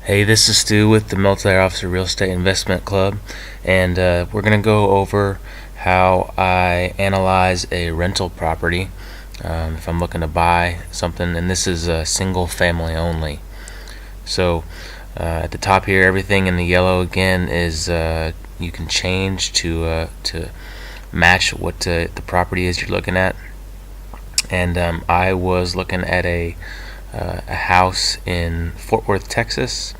Hey, this is Stu with the Multi Officer Real Estate Investment Club, and we're going to go over how I analyze a rental property if I'm looking to buy something, and this is a single family only. So at the top here, everything in the yellow again is you can change to match what the property is you're looking at. And I was looking at a house in Fort Worth, Texas,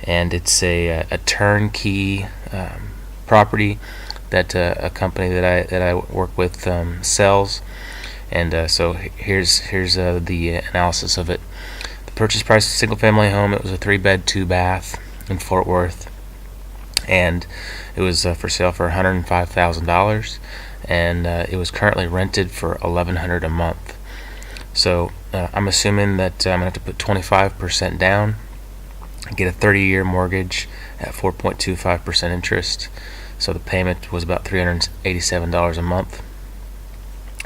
and it's a turnkey property that a company that I work with sells. And so here's the analysis of it. The purchase price of a single family home. It was a 3-bed, 2-bath in Fort Worth, and it was for sale for $105,000, and it was currently rented for $1,100 a month. So I'm assuming that I'm going to have to put 25% down and get a 30-year mortgage at 4.25% interest. So the payment was about $387 a month.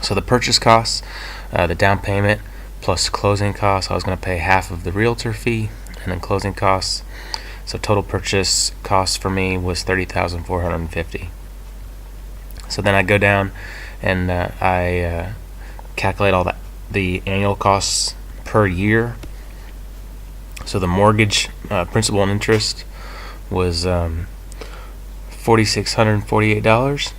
So the purchase costs, the down payment plus closing costs, I was going to pay half of the realtor fee and then closing costs. So total purchase cost for me was $30,450. So then I go down and I calculate all the annual costs per year. So the mortgage principal and interest was $4,648,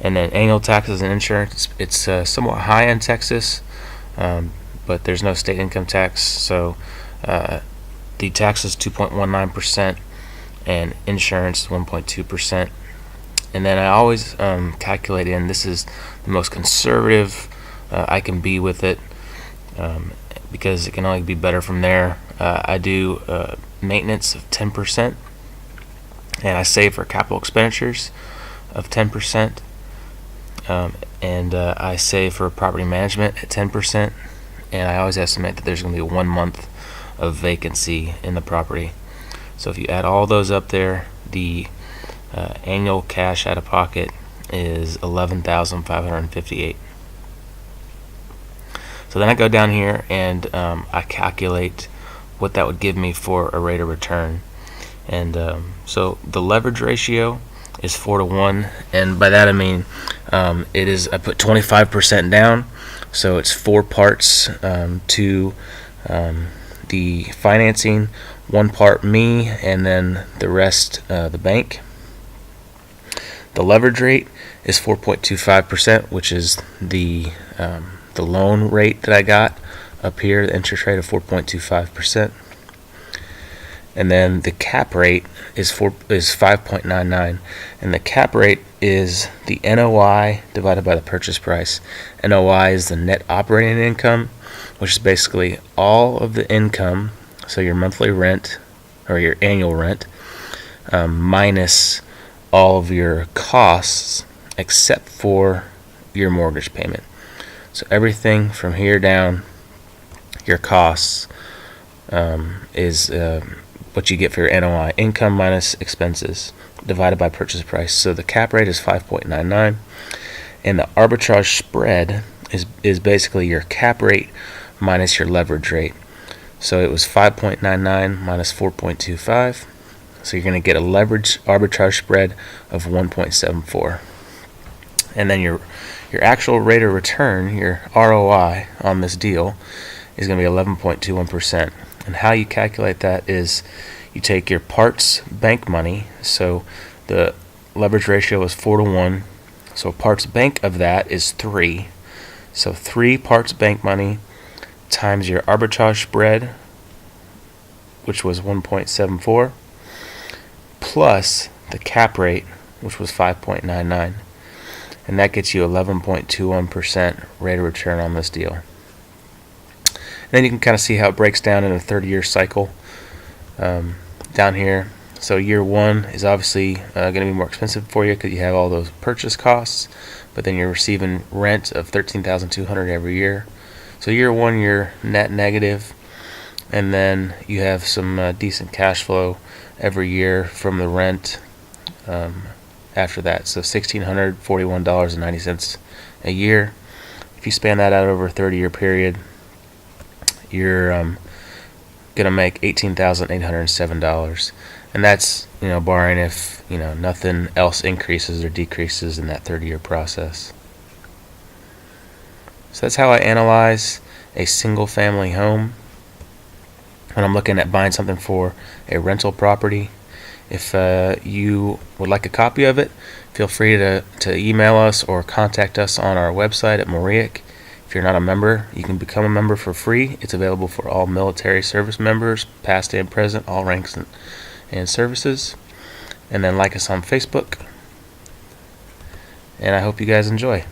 and then annual taxes and insurance. It's somewhat high in Texas, but there's no state income tax, so the tax is 2.19% and insurance 1.2%. And then I always calculate in, this is the most conservative I can be with it, because it can only be better from there. I do maintenance of 10%, and I save for capital expenditures of 10%, and I save for property management at 10%, and I always estimate that there's going to be 1 month of vacancy in the property. So if you add all those up there, the annual cash out of pocket is $11,558. So then I go down here and I calculate what that would give me for a rate of return. And so the leverage ratio is 4-to-1, and by that I mean I put 25% down, so it's 4 parts to the financing, 1 part me, and then the rest the bank. The leverage rate is 4.25%, which is the loan rate that I got up here, the interest rate of 4.25%. And then the cap rate is 5.99, and the cap rate is the NOI divided by the purchase price. NOI is the net operating income, which is basically all of the income, so your monthly rent or your annual rent, minus all of your costs except for your mortgage payment. So everything from here down, your costs is what you get for your NOI, income minus expenses, divided by purchase price. So the cap rate is 5.99, and the arbitrage spread is basically your cap rate minus your leverage rate. So it was 5.99 minus 4.25, so you're going to get a leverage arbitrage spread of 1.74. And then your actual rate of return, your ROI on this deal, is going to be 11.21%. And how you calculate that is you take your parts bank money, so the leverage ratio is 4-to-1, so parts bank of that is 3. So 3 parts bank money times your arbitrage spread, which was 1.74, plus the cap rate, which was 5.99. And that gets you 11.21% rate of return on this deal. And then you can kind of see how it breaks down in a 30-year cycle down here. So year 1 is obviously going to be more expensive for you because you have all those purchase costs, but then you're receiving rent of $13,200 every year. So year 1 you're net negative, and then you have some decent cash flow every year from the rent after that. So $1,641.90 a year. If you span that out over a 30-year period, you're gonna make $18,807, and that's barring if nothing else increases or decreases in that 30-year process. So that's how I analyze a single-family home when I'm looking at buying something for a rental property. If you would like a copy of it, feel free to email us or contact us on our website at Moriak. If you're not a member, you can become a member for free. It's available for all military service members, past and present, all ranks and services. And then like us on Facebook. And I hope you guys enjoy.